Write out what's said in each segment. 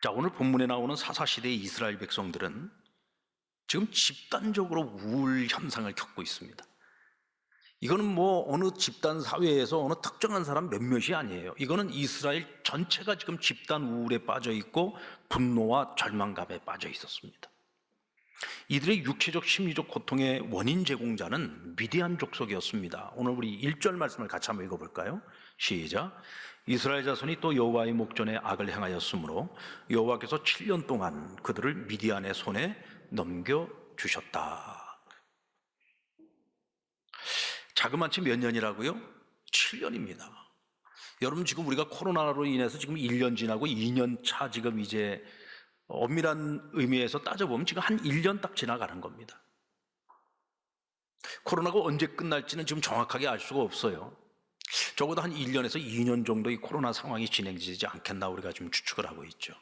자, 오늘 본문에 나오는 사사시대의 이스라엘 백성들은 지금 집단적으로 우울 현상을 겪고 있습니다. 이거는 어느 집단 사회에서 어느 특정한 사람 몇몇이 아니에요. 이거는 이스라엘 전체가 지금 집단 우울에 빠져 있고 분노와 절망감에 빠져 있었습니다. 이들의 육체적 심리적 고통의 원인 제공자는 미디안 족속이었습니다. 오늘 우리 1절 말씀을 같이 한번 읽어볼까요? 시작. 이스라엘 자손이 또 여호와의 목전에 악을 행하였으므로 여호와께서 7년 동안 그들을 미디안의 손에 넘겨주셨다. 자그마치 몇 년이라고요? 7년입니다. 여러분, 지금 우리가 코로나로 인해서 지금 1년 지나고 2년 차 지금 이제 엄밀한 의미에서 따져보면 지금 한 1년 딱 지나가는 겁니다. 코로나가 언제 끝날지는 지금 정확하게 알 수가 없어요. 적어도 한 1년에서 2년 정도 이 코로나 상황이 진행되지 않겠나 우리가 지금 추측을 하고 있죠.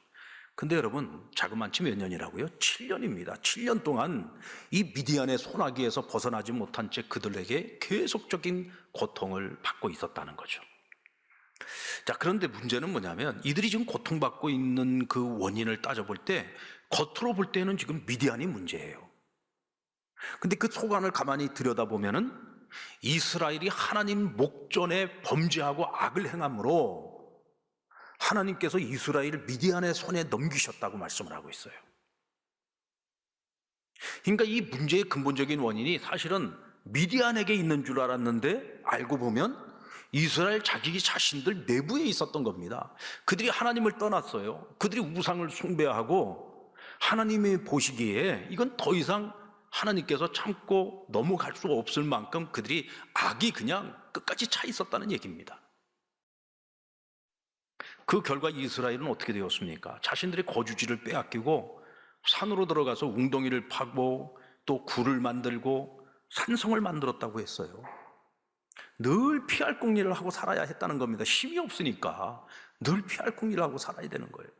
근데 여러분, 자그마치 몇 년이라고요? 7년입니다. 7년 동안 이 미디안의 소나기에서 벗어나지 못한 채 그들에게 계속적인 고통을 받고 있었다는 거죠. 자, 그런데 문제는 뭐냐면 이들이 지금 고통받고 있는 그 원인을 따져볼 때 겉으로 볼 때는 지금 미디안이 문제예요. 근데 그 속안을 가만히 들여다보면은 이스라엘이 하나님 목전에 범죄하고 악을 행함으로 하나님께서 이스라엘을 미디안의 손에 넘기셨다고 말씀을 하고 있어요. 그러니까 이 문제의 근본적인 원인이 사실은 미디안에게 있는 줄 알았는데 알고 보면 이스라엘 자신들 내부에 있었던 겁니다. 그들이 하나님을 떠났어요. 그들이 우상을 숭배하고 하나님이 보시기에 이건 더 이상 하나님께서 참고 넘어갈 수가 없을 만큼 그들이 악이 그냥 끝까지 차 있었다는 얘기입니다. 그 결과 이스라엘은 어떻게 되었습니까? 자신들의 거주지를 빼앗기고 산으로 들어가서 웅덩이를 파고 또 굴을 만들고 산성을 만들었다고 했어요. 늘 피할 궁리를 하고 살아야 했다는 겁니다. 힘이 없으니까 늘 피할 궁리를 하고 살아야 되는 거예요.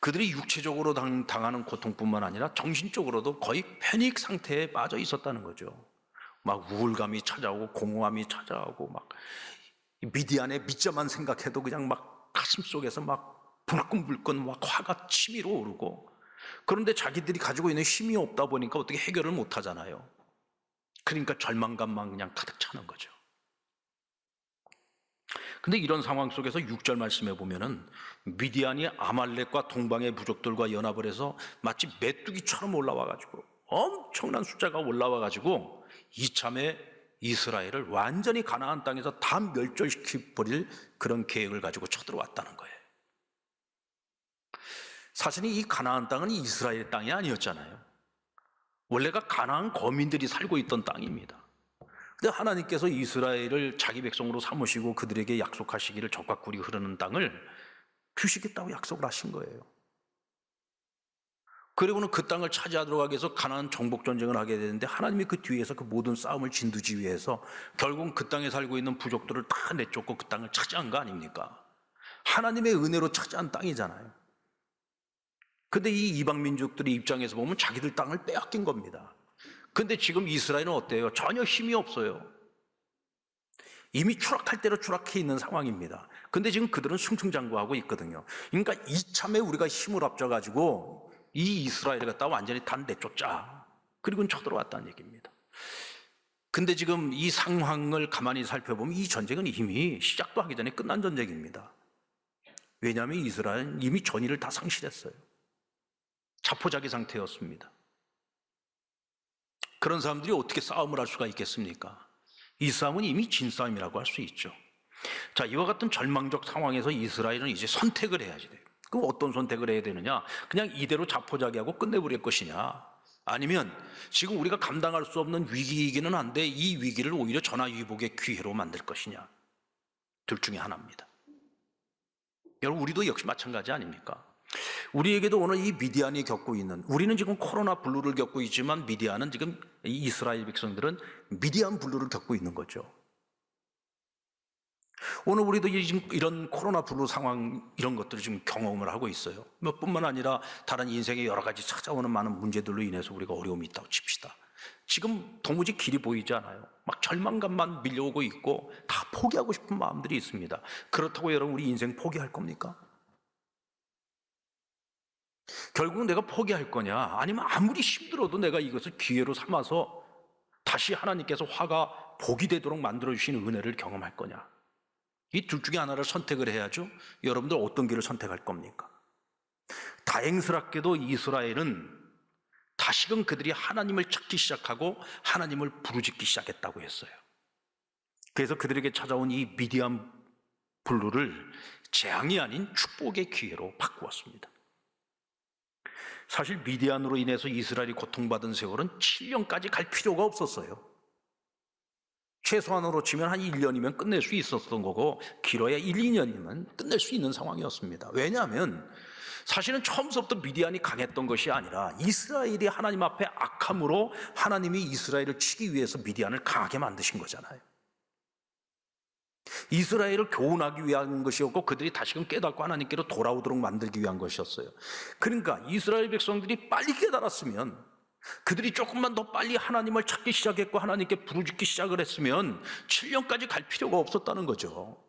그들이 육체적으로 당하는 고통뿐만 아니라 정신적으로도 거의 패닉 상태에 빠져 있었다는 거죠. 막 우울감이 찾아오고 공허함이 찾아오고 막 미디안의 미자만 생각해도 그냥 막 가슴 속에서 막 불끈불끈 막 화가 치밀어 오르고, 그런데 자기들이 가지고 있는 힘이 없다 보니까 어떻게 해결을 못 하잖아요. 그러니까 절망감만 그냥 가득 차는 거죠. 근데 이런 상황 속에서 6절 말씀해 보면은 미디안이 아말렉과 동방의 부족들과 연합을 해서 마치 메뚜기처럼 올라와가지고 엄청난 숫자가 올라와가지고 이참에 이스라엘을 완전히 가나안 땅에서 다 멸절시켜버릴 그런 계획을 가지고 쳐들어왔다는 거예요. 사실 이 가나안 땅은 이스라엘의 땅이 아니었잖아요. 원래가 가나안 거민들이 살고 있던 땅입니다. 근데 하나님께서 이스라엘을 자기 백성으로 삼으시고 그들에게 약속하시기를 젖과 꿀이 흐르는 땅을 주시겠다고 약속을 하신 거예요. 그리고는 그 땅을 차지하도록 하기 위해서 가나안 정복 전쟁을 하게 되는데 하나님이 그 뒤에서 그 모든 싸움을 진두지휘해서 결국은 그 땅에 살고 있는 부족들을 다 내쫓고 그 땅을 차지한 거 아닙니까? 하나님의 은혜로 차지한 땅이잖아요. 근데 이 이방 민족들의 입장에서 보면 자기들 땅을 빼앗긴 겁니다. 근데 지금 이스라엘은 어때요? 전혀 힘이 없어요. 이미 추락할 대로 추락해 있는 상황입니다. 근데 지금 그들은 승승장구하고 있거든요. 그러니까 이참에 우리가 힘을 합쳐가지고 이 이스라엘을 갖다 완전히 다 내쫓자. 그리고는 쳐들어왔다는 얘기입니다. 근데 지금 이 상황을 가만히 살펴보면 이 전쟁은 이미 시작도 하기 전에 끝난 전쟁입니다. 왜냐하면 이스라엘은 이미 전의를 다 상실했어요. 자포자기 상태였습니다. 그런 사람들이 어떻게 싸움을 할 수가 있겠습니까? 이 싸움은 이미 진 싸움이라고 할 수 있죠. 자, 이와 같은 절망적 상황에서 이스라엘은 이제 선택을 해야지 돼요. 그럼 어떤 선택을 해야 되느냐? 그냥 이대로 자포자기하고 끝내버릴 것이냐? 아니면 지금 우리가 감당할 수 없는 위기이기는 한데 이 위기를 오히려 전화위복의 기회로 만들 것이냐? 둘 중에 하나입니다. 여러분, 우리도 역시 마찬가지 아닙니까? 우리에게도 오늘 이 미디안이 겪고 있는, 우리는 지금 코로나 블루를 겪고 있지만 미디안은 지금 이스라엘 백성들은 미디안 블루를 겪고 있는 거죠. 오늘 우리도 지금 이런 코로나 블루 상황 이런 것들을 지금 경험을 하고 있어요. 뿐만 아니라 다른 인생에 여러 가지 찾아오는 많은 문제들로 인해서 우리가 어려움이 있다고 칩시다. 지금 도무지 길이 보이지 않아요. 막 절망감만 밀려오고 있고 다 포기하고 싶은 마음들이 있습니다. 그렇다고 여러분 우리 인생 포기할 겁니까? 결국 내가 포기할 거냐? 아니면 아무리 힘들어도 내가 이것을 기회로 삼아서 다시 하나님께서 화가 복이 되도록 만들어주시는 은혜를 경험할 거냐? 이 둘 중에 하나를 선택을 해야죠. 여러분들 어떤 길을 선택할 겁니까? 다행스럽게도 이스라엘은 다시금 그들이 하나님을 찾기 시작하고 하나님을 부르짖기 시작했다고 했어요. 그래서 그들에게 찾아온 이 미디안 블루를 재앙이 아닌 축복의 기회로 바꾸었습니다. 사실 미디안으로 인해서 이스라엘이 고통받은 세월은 7년까지 갈 필요가 없었어요. 최소한으로 치면 한 1년이면 끝낼 수 있었던 거고 길어야 1, 2년이면 끝낼 수 있는 상황이었습니다. 왜냐하면 사실은 처음부터 미디안이 강했던 것이 아니라 이스라엘이 하나님 앞에 악함으로 하나님이 이스라엘을 치기 위해서 미디안을 강하게 만드신 거잖아요. 이스라엘을 교훈하기 위한 것이었고 그들이 다시금 깨닫고 하나님께로 돌아오도록 만들기 위한 것이었어요. 그러니까 이스라엘 백성들이 빨리 깨달았으면, 그들이 조금만 더 빨리 하나님을 찾기 시작했고 하나님께 부르짖기 시작을 했으면 7년까지 갈 필요가 없었다는 거죠.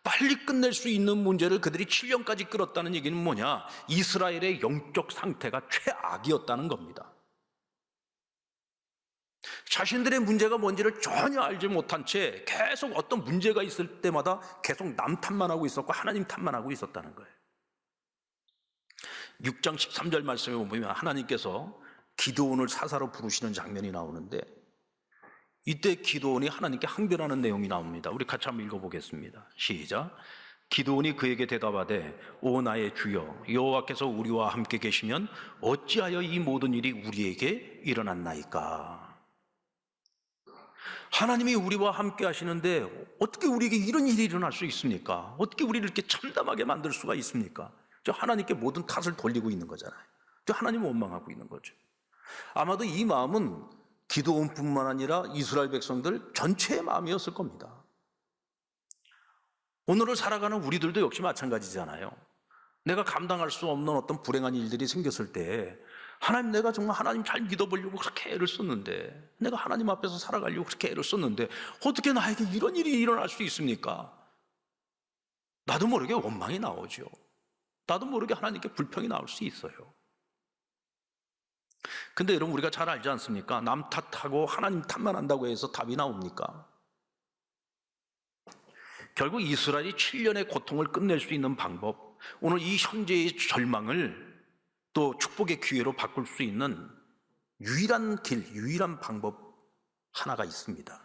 빨리 끝낼 수 있는 문제를 그들이 7년까지 끌었다는 얘기는 뭐냐? 이스라엘의 영적 상태가 최악이었다는 겁니다. 자신들의 문제가 뭔지를 전혀 알지 못한 채 계속 어떤 문제가 있을 때마다 계속 남 탓만 하고 있었고 하나님 탓만 하고 있었다는 거예요. 6장 13절 말씀에 보면 하나님께서 기드온을 사사로 부르시는 장면이 나오는데, 이때 기드온이 하나님께 항변하는 내용이 나옵니다. 우리 같이 한번 읽어보겠습니다. 시작. 기드온이 그에게 대답하되 오 나의 주여 여호와께서 우리와 함께 계시면 어찌하여 이 모든 일이 우리에게 일어났나이까. 하나님이 우리와 함께 하시는데 어떻게 우리에게 이런 일이 일어날 수 있습니까? 어떻게 우리를 이렇게 참담하게 만들 수가 있습니까? 저 하나님께 모든 탓을 돌리고 있는 거잖아요. 저 하나님을 원망하고 있는 거죠. 아마도 이 마음은 기드온뿐만 아니라 이스라엘 백성들 전체의 마음이었을 겁니다. 오늘을 살아가는 우리들도 역시 마찬가지잖아요. 내가 감당할 수 없는 어떤 불행한 일들이 생겼을 때 하나님, 내가 정말 하나님 잘 믿어보려고 그렇게 애를 썼는데, 내가 하나님 앞에서 살아가려고 그렇게 애를 썼는데 어떻게 나에게 이런 일이 일어날 수 있습니까? 나도 모르게 원망이 나오죠. 나도 모르게 하나님께 불평이 나올 수 있어요. 근데 여러분, 우리가 잘 알지 않습니까? 남 탓하고 하나님 탓만 한다고 해서 답이 나옵니까? 결국 이스라엘이 7년의 고통을 끝낼 수 있는 방법, 오늘 이 현재의 절망을 또 축복의 기회로 바꿀 수 있는 유일한 길, 유일한 방법 하나가 있습니다.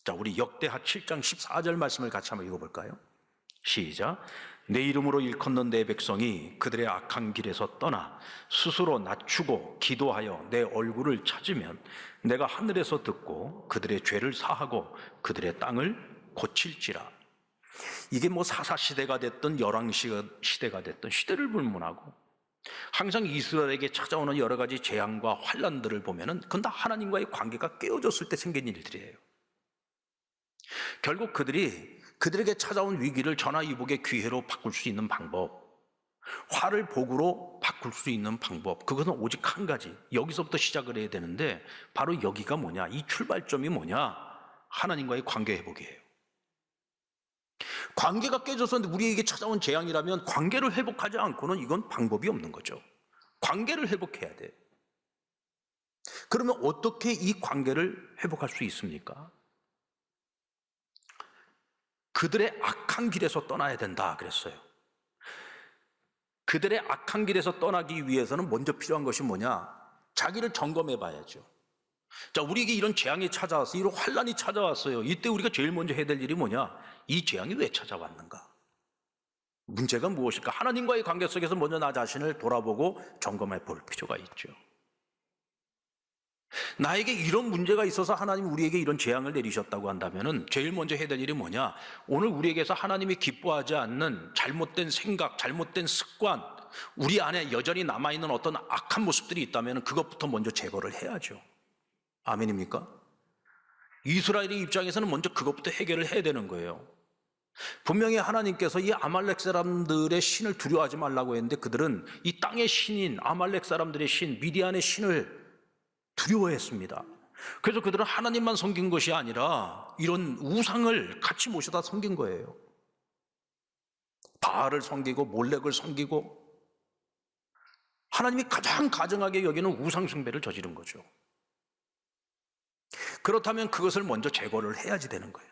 자, 우리 역대하 7장 14절 말씀을 같이 한번 읽어볼까요? 시작. 내 이름으로 일컫는 내 백성이 그들의 악한 길에서 떠나 스스로 낮추고 기도하여 내 얼굴을 찾으면 내가 하늘에서 듣고 그들의 죄를 사하고 그들의 땅을 고칠지라. 이게 뭐 사사시대가 됐든 열왕시대가 됐든 시대를 불문하고 항상 이스라엘에게 찾아오는 여러 가지 재앙과 환난들을 보면은 그건 다 하나님과의 관계가 깨어졌을 때 생긴 일들이에요. 결국 그들에게 찾아온 위기를 전화위복의 기회로 바꿀 수 있는 방법, 화를 복으로 바꿀 수 있는 방법, 그것은 오직 한 가지, 여기서부터 시작을 해야 되는데 바로 여기가 뭐냐, 이 출발점이 뭐냐, 하나님과의 관계 회복이에요. 관계가 깨졌었는데 우리에게 찾아온 재앙이라면 관계를 회복하지 않고는 이건 방법이 없는 거죠. 관계를 회복해야 돼. 그러면 어떻게 이 관계를 회복할 수 있습니까? 그들의 악한 길에서 떠나야 된다 그랬어요. 그들의 악한 길에서 떠나기 위해서는 먼저 필요한 것이 뭐냐? 자기를 점검해 봐야죠. 자, 우리에게 이런 재앙이 찾아왔어요. 이런 환란이 찾아왔어요. 이때 우리가 제일 먼저 해야 될 일이 뭐냐? 이 재앙이 왜 찾아왔는가? 문제가 무엇일까? 하나님과의 관계 속에서 먼저 나 자신을 돌아보고 점검해 볼 필요가 있죠. 나에게 이런 문제가 있어서 하나님 우리에게 이런 재앙을 내리셨다고 한다면은 제일 먼저 해야 될 일이 뭐냐? 오늘 우리에게서 하나님이 기뻐하지 않는 잘못된 생각, 잘못된 습관, 우리 안에 여전히 남아있는 어떤 악한 모습들이 있다면 그것부터 먼저 제거를 해야죠. 아멘입니까? 이스라엘의 입장에서는 먼저 그것부터 해결을 해야 되는 거예요. 분명히 하나님께서 이 아말렉 사람들의 신을 두려워하지 말라고 했는데 그들은 이 땅의 신인 아말렉 사람들의 신, 미디안의 신을 두려워했습니다. 그래서 그들은 하나님만 섬긴 것이 아니라 이런 우상을 같이 모셔다 섬긴 거예요. 바알을 섬기고 몰렉을 섬기고 하나님이 가장 가증하게 여기는 우상숭배를 저지른 거죠. 그렇다면 그것을 먼저 제거를 해야지 되는 거예요.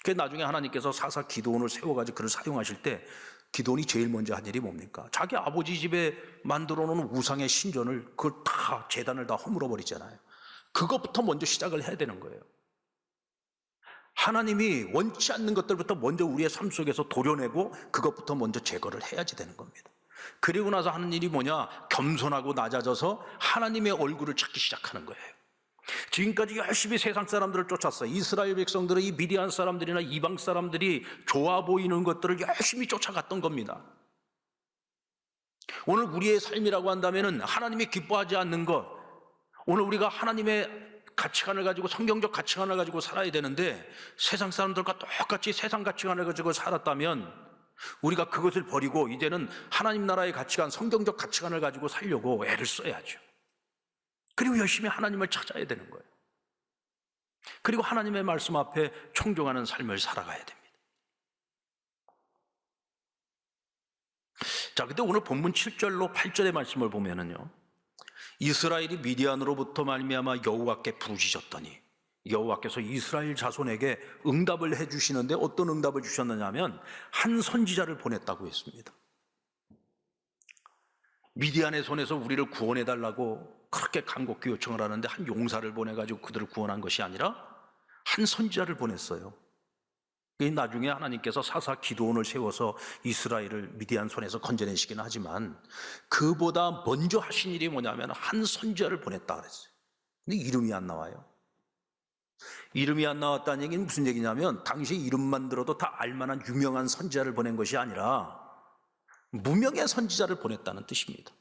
그래서 나중에 하나님께서 사사 기드온을 세워가지고 그를 사용하실 때 기드온이 제일 먼저 한 일이 뭡니까? 자기 아버지 집에 만들어 놓은 우상의 신전을 그걸 다 제단을 다 허물어 버리잖아요. 그것부터 먼저 시작을 해야 되는 거예요. 하나님이 원치 않는 것들부터 먼저 우리의 삶 속에서 도려내고 그것부터 먼저 제거를 해야지 되는 겁니다. 그리고 나서 하는 일이 뭐냐? 겸손하고 낮아져서 하나님의 얼굴을 찾기 시작하는 거예요. 지금까지 열심히 세상 사람들을 쫓았어요. 이스라엘 백성들은 이 미디안 사람들이나 이방 사람들이 좋아 보이는 것들을 열심히 쫓아갔던 겁니다. 오늘 우리의 삶이라고 한다면 하나님이 기뻐하지 않는 것, 오늘 우리가 하나님의 가치관을 가지고 성경적 가치관을 가지고 살아야 되는데 세상 사람들과 똑같이 세상 가치관을 가지고 살았다면 우리가 그것을 버리고 이제는 하나님 나라의 가치관, 성경적 가치관을 가지고 살려고 애를 써야죠. 그리고 열심히 하나님을 찾아야 되는 거예요. 그리고 하나님의 말씀 앞에 청종하는 삶을 살아가야 됩니다. 자, 근데 오늘 본문 7절로 8절의 말씀을 보면은요, 이스라엘이 미디안으로부터 말미암아 여호와께 부르짖었더니 여호와께서 이스라엘 자손에게 응답을 해주시는데 어떤 응답을 주셨느냐 하면 한 선지자를 보냈다고 했습니다. 미디안의 손에서 우리를 구원해달라고 그렇게 간곡히 요청을 하는데 한 용사를 보내가지고 그들을 구원한 것이 아니라 한 선지자를 보냈어요. 나중에 하나님께서 사사 기드온을 세워서 이스라엘을 미디안 손에서 건져내시긴 하지만 그보다 먼저 하신 일이 뭐냐면 한 선지자를 보냈다 그랬어요. 근데 이름이 안 나와요. 이름이 안 나왔다는 얘기는 무슨 얘기냐면 당시 이름만 들어도 다 알만한 유명한 선지자를 보낸 것이 아니라 무명의 선지자를 보냈다는 뜻입니다.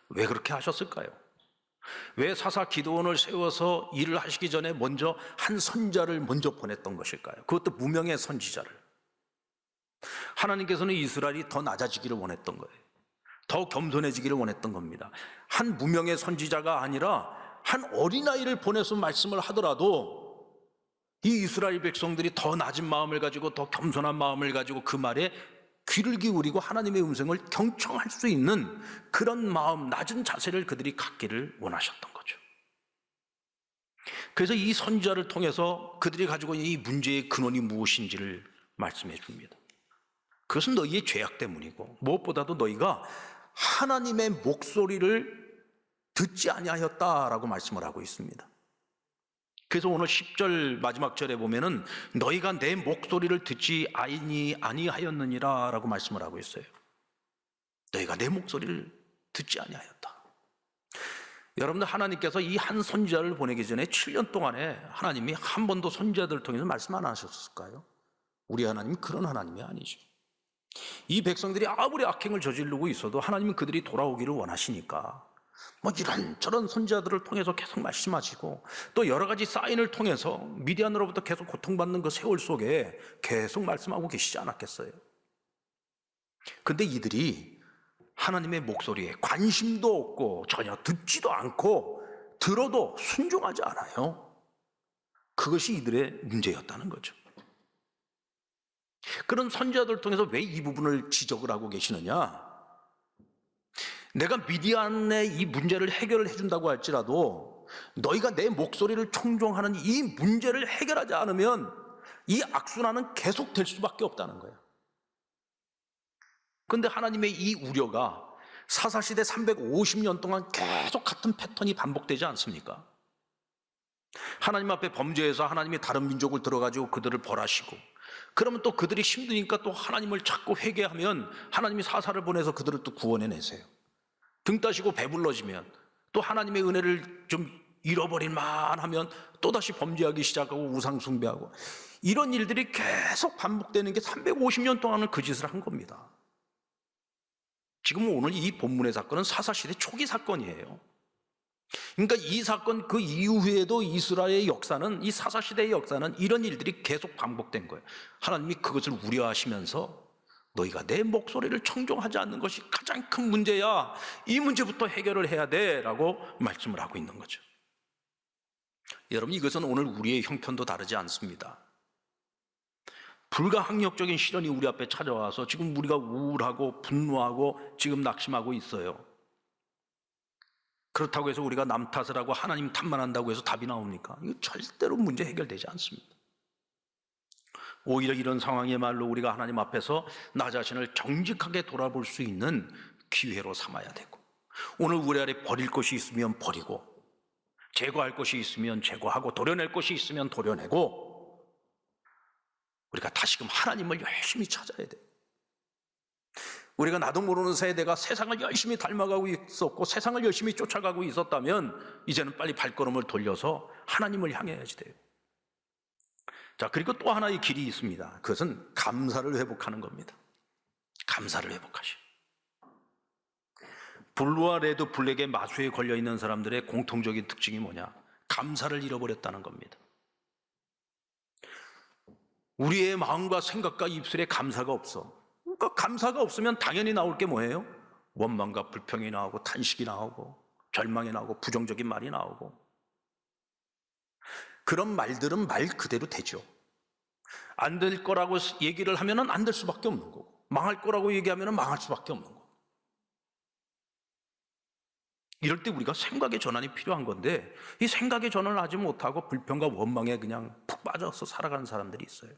왜 그렇게 하셨을까요? 왜 사사 기드온을 세워서 일을 하시기 전에 먼저 한 선지자를 먼저 보냈던 것일까요? 그것도 무명의 선지자를. 하나님께서는 이스라엘이 더 낮아지기를 원했던 거예요. 더 겸손해지기를 원했던 겁니다. 한 무명의 선지자가 아니라 한 어린아이를 보내서 말씀을 하더라도 이 이스라엘 백성들이 더 낮은 마음을 가지고 더 겸손한 마음을 가지고 그 말에 귀를 기울이고 하나님의 음성을 경청할 수 있는 그런 마음, 낮은 자세를 그들이 갖기를 원하셨던 거죠. 그래서 이 선지자를 통해서 그들이 가지고 있는 이 문제의 근원이 무엇인지를 말씀해 줍니다. 그것은 너희의 죄악 때문이고 무엇보다도 너희가 하나님의 목소리를 듣지 아니하였다라고 말씀을 하고 있습니다. 그래서 오늘 10절 마지막 절에 보면은 너희가 내 목소리를 듣지 아니하였느니라 라고 말씀을 하고 있어요. 너희가 내 목소리를 듣지 아니하였다. 여러분들, 하나님께서 이 한 선지자를 보내기 전에 7년 동안에 하나님이 한 번도 선지자들을 통해서 말씀 안 하셨을까요? 우리 하나님은 그런 하나님이 아니죠. 이 백성들이 아무리 악행을 저지르고 있어도 하나님은 그들이 돌아오기를 원하시니까 이런저런 선지자들을 통해서 계속 말씀하시고 또 여러 가지 사인을 통해서 미디안으로부터 계속 고통받는 그 세월 속에 계속 말씀하고 계시지 않았겠어요? 근데 이들이 하나님의 목소리에 관심도 없고 전혀 듣지도 않고 들어도 순종하지 않아요. 그것이 이들의 문제였다는 거죠. 그런 선지자들을 통해서 왜 이 부분을 지적을 하고 계시느냐? 내가 미디안의 이 문제를 해결을 해준다고 할지라도 너희가 내 목소리를 청종하는 이 문제를 해결하지 않으면 이 악순환은 계속될 수밖에 없다는 거예요. 그런데 하나님의 이 우려가 사사시대 350년 동안 계속 같은 패턴이 반복되지 않습니까? 하나님 앞에 범죄해서 하나님이 다른 민족을 들어가지고 그들을 벌하시고 그러면 또 그들이 힘드니까 또 하나님을 찾고 회개하면 하나님이 사사를 보내서 그들을 또 구원해내세요. 등 따시고 배불러지면 또 하나님의 은혜를 좀 잃어버릴 만하면 또다시 범죄하기 시작하고 우상 숭배하고 이런 일들이 계속 반복되는 게 350년 동안은 그 짓을 한 겁니다. 지금 오늘 이 본문의 사건은 사사시대 초기 사건이에요. 그러니까 이 사건 그 이후에도 이스라엘의 역사는, 이 사사시대의 역사는 이런 일들이 계속 반복된 거예요. 하나님이 그것을 우려하시면서 너희가 내 목소리를 청종하지 않는 것이 가장 큰 문제야. 이 문제부터 해결을 해야 돼 라고 말씀을 하고 있는 거죠. 여러분, 이것은 오늘 우리의 형편도 다르지 않습니다. 불가항력적인 시련이 우리 앞에 찾아와서 지금 우리가 우울하고 분노하고 지금 낙심하고 있어요. 그렇다고 해서 우리가 남 탓을 하고 하나님 탓만 한다고 해서 답이 나옵니까? 이거 절대로 문제 해결되지 않습니다. 오히려 이런 상황이야말로 우리가 하나님 앞에서 나 자신을 정직하게 돌아볼 수 있는 기회로 삼아야 되고, 오늘 우리 안에 버릴 것이 있으면 버리고, 제거할 것이 있으면 제거하고, 도려낼 것이 있으면 도려내고, 우리가 다시금 하나님을 열심히 찾아야 돼요. 우리가 나도 모르는 세대가 세상을 열심히 닮아가고 있었고 세상을 열심히 쫓아가고 있었다면 이제는 빨리 발걸음을 돌려서 하나님을 향해야지 돼요. 자, 그리고 또 하나의 길이 있습니다. 그것은 감사를 회복하는 겁니다. 감사를 회복하시. 블루와 레드 블랙의 마수에 걸려있는 사람들의 공통적인 특징이 뭐냐? 감사를 잃어버렸다는 겁니다. 우리의 마음과 생각과 입술에 감사가 없어. 그러니까 감사가 없으면 당연히 나올 게 뭐예요? 원망과 불평이 나오고 탄식이 나오고 절망이 나오고 부정적인 말이 나오고, 그런 말들은 말 그대로 되죠. 안 될 거라고 얘기를 하면 안 될 수밖에 없는 거고, 망할 거라고 얘기하면 망할 수밖에 없는 거고. 이럴 때 우리가 생각의 전환이 필요한 건데 이 생각의 전환을 하지 못하고 불평과 원망에 그냥 푹 빠져서 살아가는 사람들이 있어요.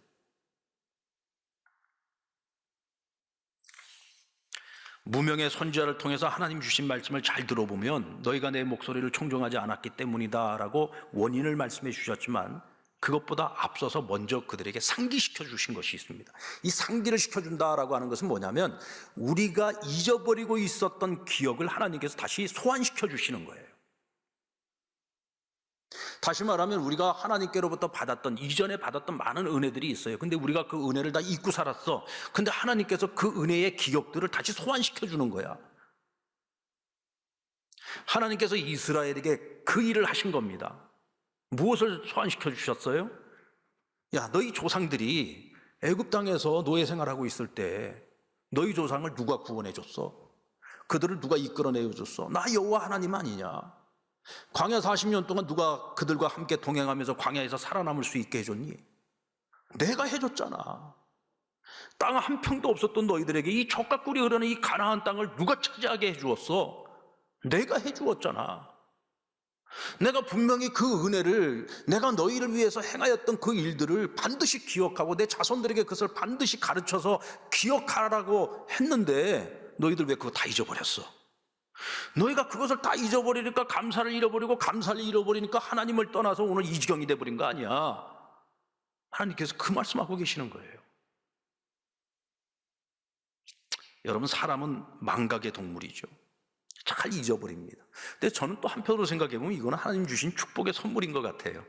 무명의 선지자를 통해서 하나님 주신 말씀을 잘 들어보면 너희가 내 목소리를 청종하지 않았기 때문이다 라고 원인을 말씀해 주셨지만, 그것보다 앞서서 먼저 그들에게 상기시켜 주신 것이 있습니다. 이 상기를 시켜준다라고 하는 것은 뭐냐면 우리가 잊어버리고 있었던 기억을 하나님께서 다시 소환시켜 주시는 거예요. 다시 말하면 우리가 하나님께로부터 받았던, 이전에 받았던 많은 은혜들이 있어요. 근데 우리가 그 은혜를 다 잊고 살았어. 근데 하나님께서 그 은혜의 기억들을 다시 소환시켜 주는 거야. 하나님께서 이스라엘에게 그 일을 하신 겁니다. 무엇을 소환시켜 주셨어요? 야, 너희 조상들이 애굽 땅에서 노예 생활하고 있을 때 너희 조상을 누가 구원해 줬어? 그들을 누가 이끌어내어 줬어? 나 여호와 하나님 아니냐? 광야 40년 동안 누가 그들과 함께 동행하면서 광야에서 살아남을 수 있게 해줬니? 내가 해줬잖아. 땅 한 평도 없었던 너희들에게 이 젖과 꿀이 흐르는 이 가나안 땅을 누가 차지하게 해주었어? 내가 해주었잖아. 내가 분명히 그 은혜를, 내가 너희를 위해서 행하였던 그 일들을 반드시 기억하고 내 자손들에게 그것을 반드시 가르쳐서 기억하라고 했는데 너희들 왜 그거 다 잊어버렸어? 너희가 그것을 다 잊어버리니까 감사를 잃어버리고, 감사를 잃어버리니까 하나님을 떠나서 오늘 이 지경이 돼버린 거 아니야. 하나님께서 그 말씀하고 계시는 거예요. 여러분, 사람은 망각의 동물이죠. 잘 잊어버립니다. 근데 저는 또 한편으로 생각해보면 이거는 하나님 주신 축복의 선물인 것 같아요.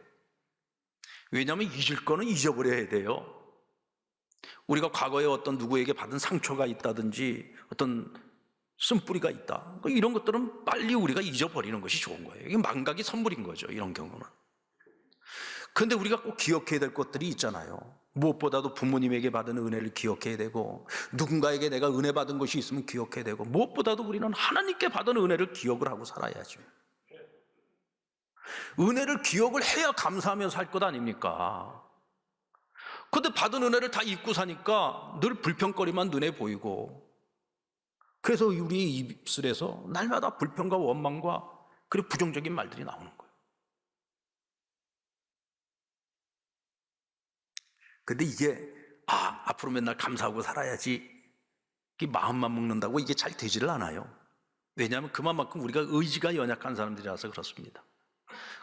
왜냐하면 잊을 거는 잊어버려야 돼요. 우리가 과거에 어떤 누구에게 받은 상처가 있다든지 어떤 쓴뿌리가 있다, 이런 것들은 빨리 우리가 잊어버리는 것이 좋은 거예요. 이게 망각이 선물인 거죠, 이런 경우는. 그런데 우리가 꼭 기억해야 될 것들이 있잖아요. 무엇보다도 부모님에게 받은 은혜를 기억해야 되고, 누군가에게 내가 은혜 받은 것이 있으면 기억해야 되고, 무엇보다도 우리는 하나님께 받은 은혜를 기억을 하고 살아야죠. 은혜를 기억을 해야 감사하며 살 것 아닙니까? 그런데 받은 은혜를 다 잊고 사니까 늘 불평거리만 눈에 보이고, 그래서 우리 입술에서 날마다 불평과 원망과 그리고 부정적인 말들이 나오는 거예요. 근데 이게 앞으로 맨날 감사하고 살아야지, 이게 마음만 먹는다고 이게 잘 되지를 않아요. 왜냐하면 그만큼 우리가 의지가 연약한 사람들이라서 그렇습니다.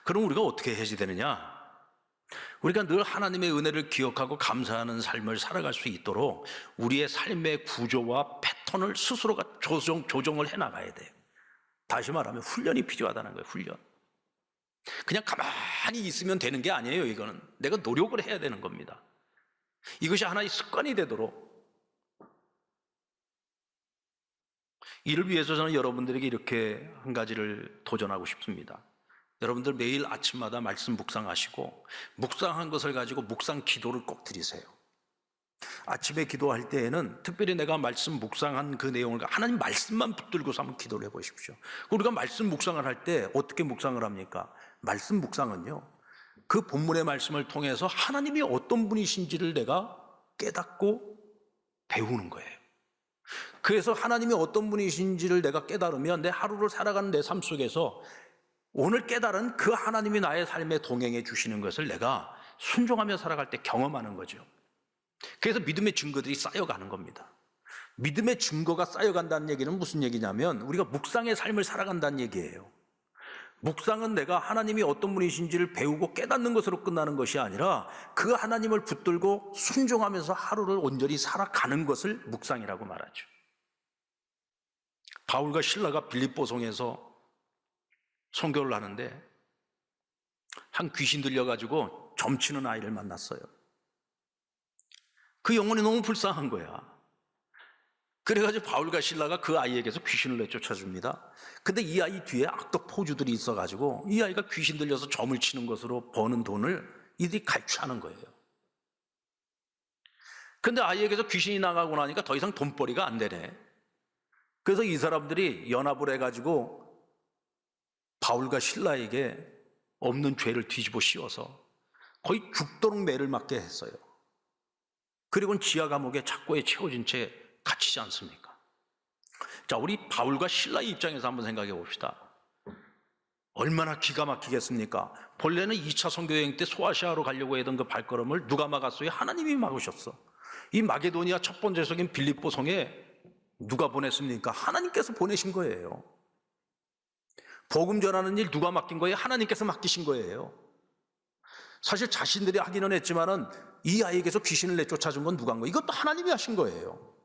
그럼 우리가 어떻게 해야지 되느냐? 우리가 늘 하나님의 은혜를 기억하고 감사하는 삶을 살아갈 수 있도록 우리의 삶의 구조와 패턴을 스스로가 조정을 해나가야 돼요. 다시 말하면 훈련이 필요하다는 거예요. 훈련. 그냥 가만히 있으면 되는 게 아니에요. 이거는 내가 노력을 해야 되는 겁니다. 이것이 하나의 습관이 되도록. 이를 위해서 저는 여러분들에게 이렇게 한 가지를 도전하고 싶습니다. 여러분들 매일 아침마다 말씀 묵상하시고, 묵상한 것을 가지고 묵상 기도를 꼭 드리세요. 아침에 기도할 때에는 특별히 내가 말씀 묵상한 그 내용을 하나님 말씀만 붙들고서 한번 기도를 해보십시오. 우리가 말씀 묵상을 할 때 어떻게 묵상을 합니까? 말씀 묵상은요, 그 본문의 말씀을 통해서 하나님이 어떤 분이신지를 내가 깨닫고 배우는 거예요. 그래서 하나님이 어떤 분이신지를 내가 깨달으면 내 하루를 살아가는 내 삶 속에서 오늘 깨달은 그 하나님이 나의 삶에 동행해 주시는 것을 내가 순종하며 살아갈 때 경험하는 거죠. 그래서 믿음의 증거들이 쌓여가는 겁니다. 믿음의 증거가 쌓여간다는 얘기는 무슨 얘기냐면 우리가 묵상의 삶을 살아간다는 얘기예요. 묵상은 내가 하나님이 어떤 분이신지를 배우고 깨닫는 것으로 끝나는 것이 아니라 그 하나님을 붙들고 순종하면서 하루를 온전히 살아가는 것을 묵상이라고 말하죠. 바울과 실라가 빌립보성에서 선교를 하는데 한 귀신 들려가지고 점치는 아이를 만났어요. 그 영혼이 너무 불쌍한 거야. 그래가지고 바울과 실라가 그 아이에게서 귀신을 내쫓아줍니다. 근데 이 아이 뒤에 악덕 포주들이 있어가지고 이 아이가 귀신 들려서 점을 치는 것으로 버는 돈을 이들이 갈취하는 거예요. 근데 아이에게서 귀신이 나가고 나니까 더 이상 돈벌이가 안 되네. 그래서 이 사람들이 연합을 해가지고 바울과 실라에게 없는 죄를 뒤집어 씌워서 거의 죽도록 매를 맞게 했어요. 그리고는 지하 감옥에 착고에 채워진 채 갇히지 않습니까? 자, 우리 바울과 실라의 입장에서 한번 생각해 봅시다. 얼마나 기가 막히겠습니까? 본래는 2차 선교여행 때 소아시아로 가려고 했던 그 발걸음을 누가 막았어요? 하나님이 막으셨어. 이 마게도니아 첫 번째 성인 빌립보 성에 누가 보냈습니까? 하나님께서 보내신 거예요. 복음 전하는 일 누가 맡긴 거예요? 하나님께서 맡기신 거예요. 사실 자신들이 하기는 했지만은 이 아이에게서 귀신을 내쫓아준 건 누가 한 거예요? 이것도 하나님이 하신 거예요.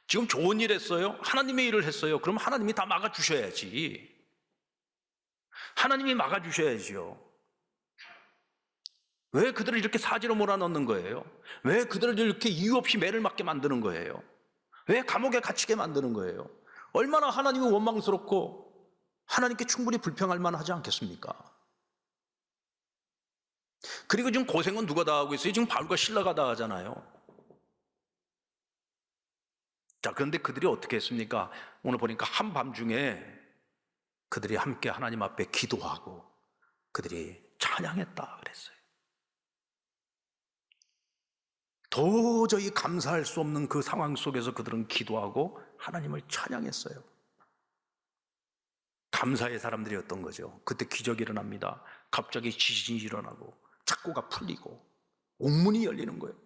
지금 좋은 일 했어요? 하나님의 일을 했어요. 그럼 하나님이 다 막아주셔야지. 하나님이 막아주셔야지요. 왜 그들을 이렇게 사지로 몰아넣는 거예요? 왜 그들을 이렇게 이유 없이 매를 맞게 만드는 거예요? 왜 감옥에 갇히게 만드는 거예요? 얼마나 하나님이 원망스럽고 하나님께 충분히 불평할 만하지 않겠습니까? 그리고 지금 고생은 누가 다 하고 있어요? 지금 바울과 실라가 다 하잖아요. 자, 그런데 그들이 어떻게 했습니까? 오늘 보니까 한밤중에 그들이 함께 하나님 앞에 기도하고 그들이 찬양했다 그랬어요. 도저히 감사할 수 없는 그 상황 속에서 그들은 기도하고 하나님을 찬양했어요. 감사의 사람들이었던 거죠. 그때 기적이 일어납니다. 갑자기 지진이 일어나고 착고가 풀리고 옥문이 열리는 거예요.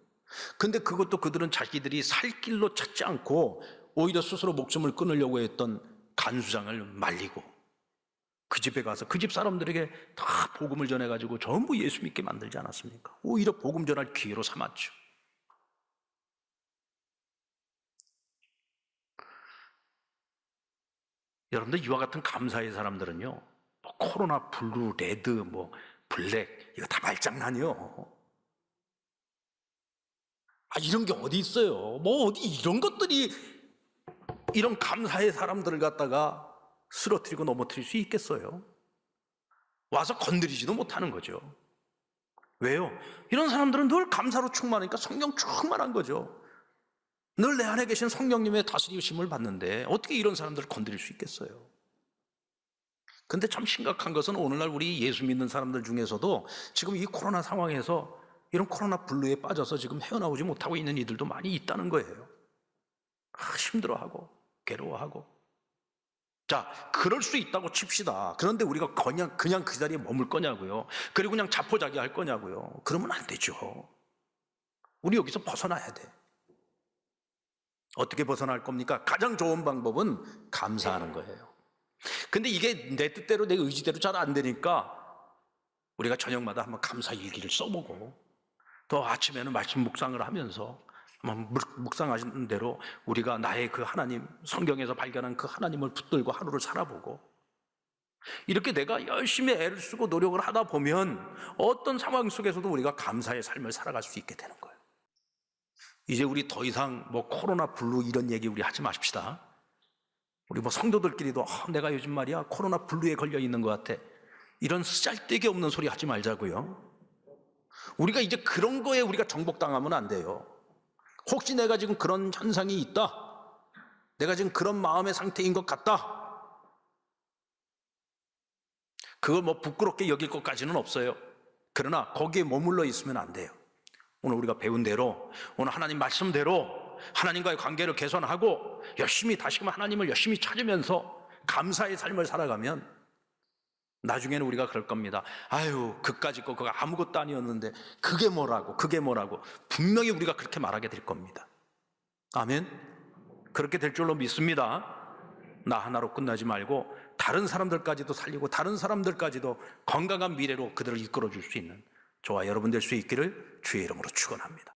근데 그것도 그들은 자기들이 살 길로 찾지 않고 오히려 스스로 목숨을 끊으려고 했던 간수장을 말리고 그 집에 가서 그 집 사람들에게 다 복음을 전해가지고 전부 예수 믿게 만들지 않았습니까? 오히려 복음 전할 기회로 삼았죠. 여러분들 이와 같은 감사의 사람들은요, 뭐 코로나 블루, 레드, 뭐 블랙 이거 다 말장난이요. 이런 게 어디 있어요? 뭐 어디 이런 것들이 이런 감사의 사람들을 갖다가 쓰러뜨리고 넘어뜨릴 수 있겠어요? 와서 건드리지도 못하는 거죠. 왜요? 이런 사람들은 늘 감사로 충만하니까 성령 충만한 거죠. 늘 내 안에 계신 성령님의 다스리심을 받는데 어떻게 이런 사람들을 건드릴 수 있겠어요? 근데 참 심각한 것은 오늘날 우리 예수 믿는 사람들 중에서도 지금 이 코로나 상황에서 이런 코로나 블루에 빠져서 지금 헤어나오지 못하고 있는 이들도 많이 있다는 거예요. 힘들어하고 괴로워하고. 자, 그럴 수 있다고 칩시다. 그런데 우리가 그냥 그 자리에 머물 거냐고요. 그리고 그냥 자포자기할 거냐고요. 그러면 안 되죠. 우리 여기서 벗어나야 돼. 어떻게 벗어날 겁니까? 가장 좋은 방법은 감사하는 거예요. 근데 이게 내 뜻대로 내 의지대로 잘 안 되니까 우리가 저녁마다 한번 감사 일기를 써보고 또 아침에는 말씀 묵상을 하면서 묵상하시는 대로 우리가 나의 그 하나님, 성경에서 발견한 그 하나님을 붙들고 하루를 살아보고 이렇게 내가 열심히 애를 쓰고 노력을 하다 보면 어떤 상황 속에서도 우리가 감사의 삶을 살아갈 수 있게 되는 거예요. 이제 우리 더 이상 뭐 코로나 블루 이런 얘기 우리 하지 마십시다. 우리 뭐 성도들끼리도 내가 요즘 말이야 코로나 블루에 걸려 있는 것 같아. 이런 쓰잘데기 없는 소리 하지 말자고요. 우리가 이제 그런 거에 우리가 정복당하면 안 돼요. 혹시 내가 지금 그런 현상이 있다, 내가 지금 그런 마음의 상태인 것 같다, 그걸 뭐 부끄럽게 여길 것까지는 없어요. 그러나 거기에 머물러 있으면 안 돼요. 오늘 우리가 배운 대로, 오늘 하나님 말씀대로 하나님과의 관계를 개선하고 열심히 다시금 하나님을 열심히 찾으면서 감사의 삶을 살아가면 나중에는 우리가 그럴 겁니다. 아유, 그까짓 거 그거 아무것도 아니었는데 그게 뭐라고 분명히 우리가 그렇게 말하게 될 겁니다. 아멘. 그렇게 될 줄로 믿습니다. 나 하나로 끝나지 말고 다른 사람들까지도 살리고 다른 사람들까지도 건강한 미래로 그들을 이끌어 줄 수 있는 저와 여러분 될 수 있기를 주의 이름으로 축원합니다.